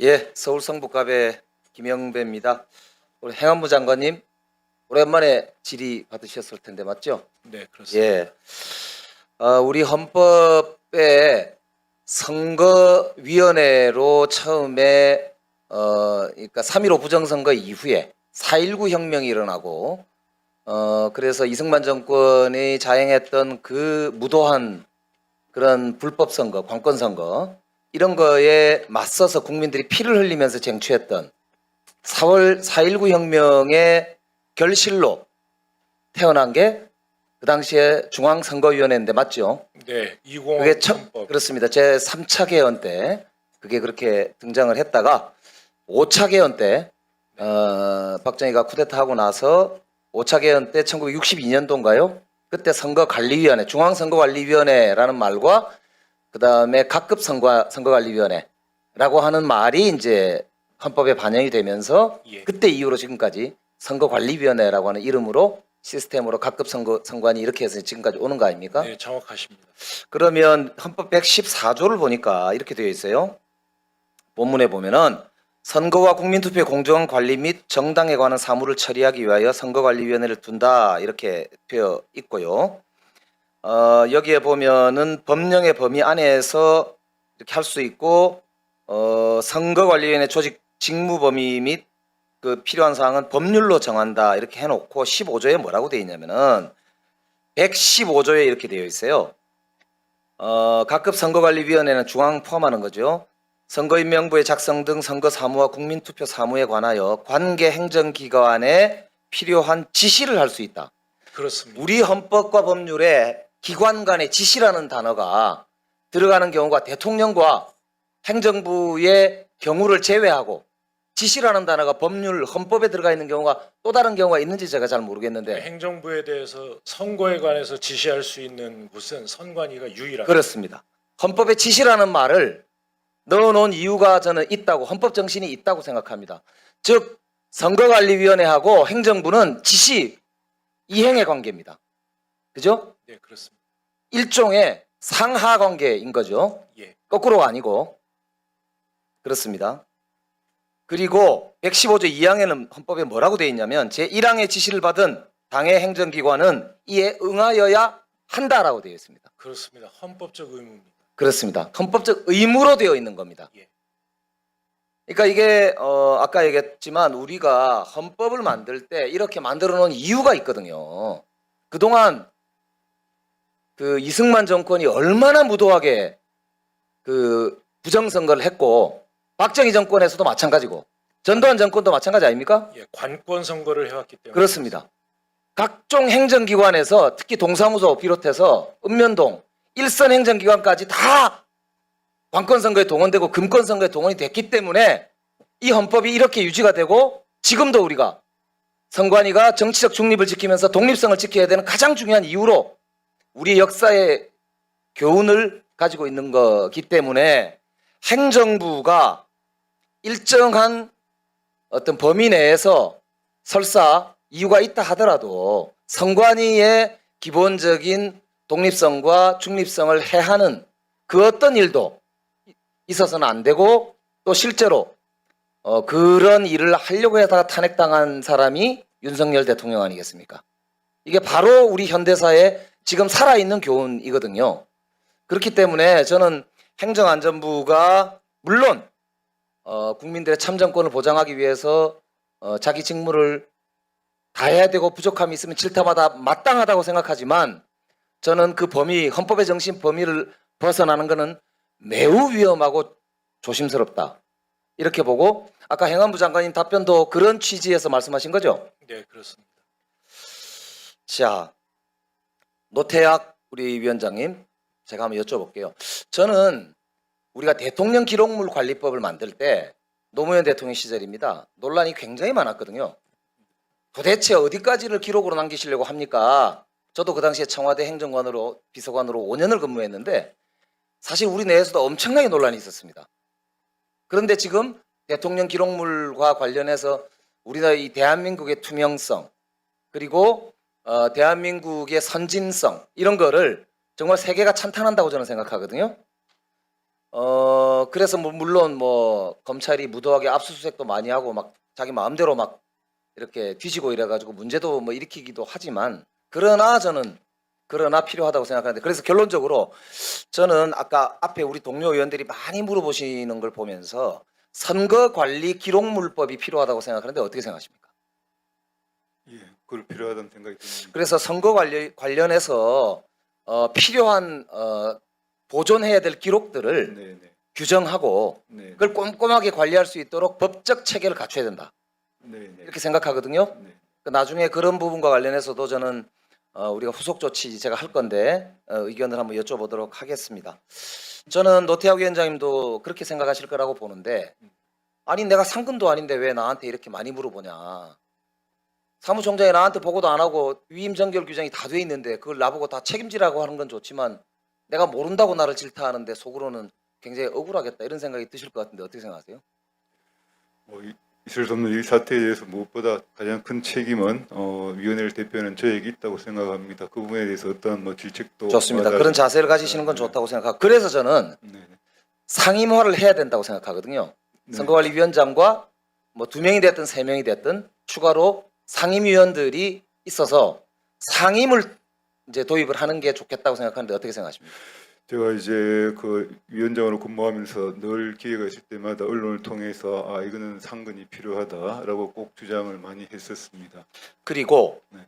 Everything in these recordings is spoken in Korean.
예, 서울 성북갑의 김영배입니다. 우리 행안부 장관님 오랜만에 질의 받으셨을 텐데 맞죠? 네, 그렇습니다. 예, 우리 헌법에 선거위원회로 처음에 그러니까 3.15 부정선거 이후에 4.19 혁명이 일어나고 그래서 이승만 정권이 자행했던 그 무도한 그런 불법 선거, 관권 선거 이런 거에 맞서서 국민들이 피를 흘리면서 쟁취했던 4월 4.19 혁명의 결실로 태어난 게 그 당시에 중앙선거위원회인데 맞죠? 네, 그게 20 헌법. 그렇습니다. 제 3차 개헌 때 그게 그렇게 등장을 했다가 5차 개헌 때 박정희가 쿠데타하고 나서 5차 개헌 때 1962년도인가요? 그때 선거관리위원회, 중앙선거관리위원회라는 말과 그 다음에 각급 선거관리위원회라고 하는 말이 이제 헌법에 반영이 되면서 예. 그때 이후로 지금까지 선거관리위원회라고 하는 이름으로 시스템으로 각급 선관위 이렇게 해서 지금까지 오는 거 아닙니까? 네, 정확하십니다. 그러면 헌법 114조를 보니까 이렇게 되어 있어요. 본문에 보면은 선거와 국민투표의 공정한 관리 및 정당에 관한 사무를 처리하기 위하여 선거관리위원회를 둔다 이렇게 되어 있고요. 여기에 보면은 법령의 범위 안에서 이렇게 할 수 있고 선거관리위원회 조직 직무 범위 및 그 필요한 사항은 법률로 정한다 이렇게 해놓고 15조에 뭐라고 되어 있냐면은 115조에 이렇게 되어 있어요. 각급 선거관리위원회는 중앙 포함하는 거죠. 선거인명부의 작성 등 선거 사무와 국민투표 사무에 관하여 관계 행정기관에 필요한 지시를 할 수 있다. 그렇습니다. 우리 헌법과 법률에 기관 간의 지시라는 단어가 들어가는 경우가 대통령과 행정부의 경우를 제외하고 지시라는 단어가 법률 헌법에 들어가 있는 경우가 또 다른 경우가 있는지 제가 잘 모르겠는데 행정부에 대해서 선거에 관해서 지시할 수 있는 곳은 선관위가 유일합니다. 그렇습니다. 헌법에 지시라는 말을 넣어놓은 이유가 저는 있다고 헌법 정신이 있다고 생각합니다. 즉 선거관리위원회하고 행정부는 지시 이행의 관계입니다. 그죠? 네, 그렇습니다. 일종의 상하 관계인 거죠. 예. 거꾸로가 아니고 그렇습니다. 그리고 115조 2항에는 헌법에 뭐라고 되어 있냐면 제1항의 지시를 받은 당의 행정기관은 이에 응하여야 한다라고 되어 있습니다. 그렇습니다. 헌법적 의무입니다. 그렇습니다. 헌법적 의무로 되어 있는 겁니다. 예. 그러니까 이게 아까 얘기했지만 우리가 헌법을 만들 때 이렇게 만들어 놓은 이유가 있거든요. 그동안 그 이승만 정권이 얼마나 무도하게 그 부정선거를 했고 박정희 정권에서도 마찬가지고 전두환 정권도 마찬가지 아닙니까? 예, 관권 선거를 해왔기 때문에 그렇습니다. 각종 행정기관에서 특히 동사무소 비롯해서 읍면동 일선 행정기관까지 다 관권선거에 동원되고 금권선거에 동원이 됐기 때문에 이 헌법이 이렇게 유지가 되고 지금도 우리가 선관위가 정치적 중립을 지키면서 독립성을 지켜야 되는 가장 중요한 이유로 우리 역사의 교훈을 가지고 있는 거기 때문에 행정부가 일정한 어떤 범위 내에서 설사 이유가 있다 하더라도 선관위의 기본적인 독립성과 중립성을 해하는 그 어떤 일도 있어서는 안 되고 또 실제로 그런 일을 하려고 하다가 탄핵당한 사람이 윤석열 대통령 아니겠습니까? 이게 바로 우리 현대사에 지금 살아있는 교훈이거든요. 그렇기 때문에 저는 행정안전부가 물론 국민들의 참정권을 보장하기 위해서 자기 직무를 다해야 되고 부족함이 있으면 질타마다 마땅하다고 생각하지만 저는 그 범위, 헌법의 정신 범위를 벗어나는 것은 매우 위험하고 조심스럽다. 이렇게 보고 아까 행안부 장관님 답변도 그런 취지에서 말씀하신 거죠? 네, 그렇습니다. 자, 노태학 우리 위원장님 제가 한번 여쭤볼게요. 저는 우리가 대통령 기록물 관리법을 만들 때 노무현 대통령 시절입니다. 논란이 굉장히 많았거든요. 도대체 어디까지를 기록으로 남기시려고 합니까? 저도 그 당시에 청와대 행정관으로 비서관으로 5년을 근무했는데 사실 우리 내에서도 엄청나게 논란이 있었습니다. 그런데 지금 대통령 기록물과 관련해서 우리나라 이 대한민국의 투명성 그리고 대한민국의 선진성 이런 거를 정말 세계가 찬탄한다고 저는 생각하거든요. 그래서 뭐 물론 뭐 검찰이 무도하게 압수수색도 많이 하고 막 자기 마음대로 막 이렇게 뒤지고 이래가지고 문제도 뭐 일으키기도 하지만 그러나 저는 필요하다고 생각하는데 그래서 결론적으로 저는 아까 앞에 우리 동료 의원들이 많이 물어보시는 걸 보면서 선거관리 기록물법이 필요하다고 생각하는데 어떻게 생각하십니까? 예, 그걸 필요하다는 생각이 듭니다. 그래서 선거 관련해서 필요한 보존해야 될 기록들을 네, 네, 규정하고 네, 그걸 꼼꼼하게 관리할 수 있도록 법적 체계를 갖춰야 된다. 네, 네, 이렇게 생각하거든요. 네. 그 나중에 그런 부분과 관련해서도 저는 우리가 후속 조치 제가 할 건데 의견을 한번 여쭤보도록 하겠습니다. 저는 노태학 위원장님도 그렇게 생각하실 거라고 보는데 아니 내가 상근도 아닌데 왜 나한테 이렇게 많이 물어보냐. 사무총장이 나한테 보고도 안 하고 위임 전결 규정이 다 돼 있는데 그걸 나보고 다 책임지라고 하는 건 좋지만 내가 모른다고 나를 질타하는데 속으로는 굉장히 억울하겠다 이런 생각이 드실 것 같은데 어떻게 생각하세요? 있을 수 없는 이 사태에 대해서 무엇보다 가장 큰 책임은 위원회를 대표하는 저에게 있다고 생각합니다. 그 부분에 대해서 어떤 뭐 질책도 좋습니다. 받아- 그런 자세를 가지시는 건 네, 좋다고 생각하고 그래서 저는 네, 네, 상임화를 해야 된다고 생각하거든요. 네. 선거관리위원장과 뭐 2명이 됐든 3명이 됐든 추가로 상임위원들이 있어서 상임을 이제 도입을 하는 게 좋겠다고 생각하는데 어떻게 생각하십니까? 제가 이제 그 위원장으로 근무하면서 늘 기회가 있을 때마다 언론을 통해서 이거는 상근이 필요하다라고 꼭 주장을 많이 했었습니다. 그리고 네.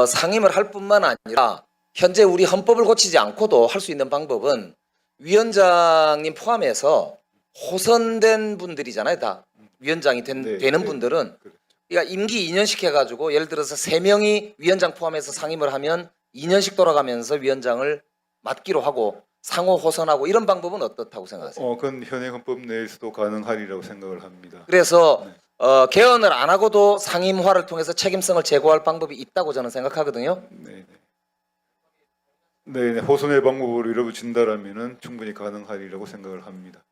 상임을 할 뿐만 아니라 현재 우리 헌법을 고치지 않고도 할 수 있는 방법은 위원장님 포함해서 호선된 분들이잖아요. 다 위원장이 네, 되는 네. 분들은 그렇죠. 그러니까 임기 2년씩 해가지고 예를 들어서 3명이 위원장 포함해서 상임을 하면 2년씩 돌아가면서 위원장을 맡기로 하고 상호 호선하고 이런 방법은 어떻다고 생각하세요? 그건 현행 헌법 내에서도 가능하리라고 생각을 합니다. 그래서 네. 개헌을 안 하고도 상임화를 통해서 책임성을 제고할 방법이 있다고 저는 생각하거든요. 네, 네. 네, 네. 호선의 방법으로 이루어진다라면은 충분히 가능하리라고 생각을 합니다.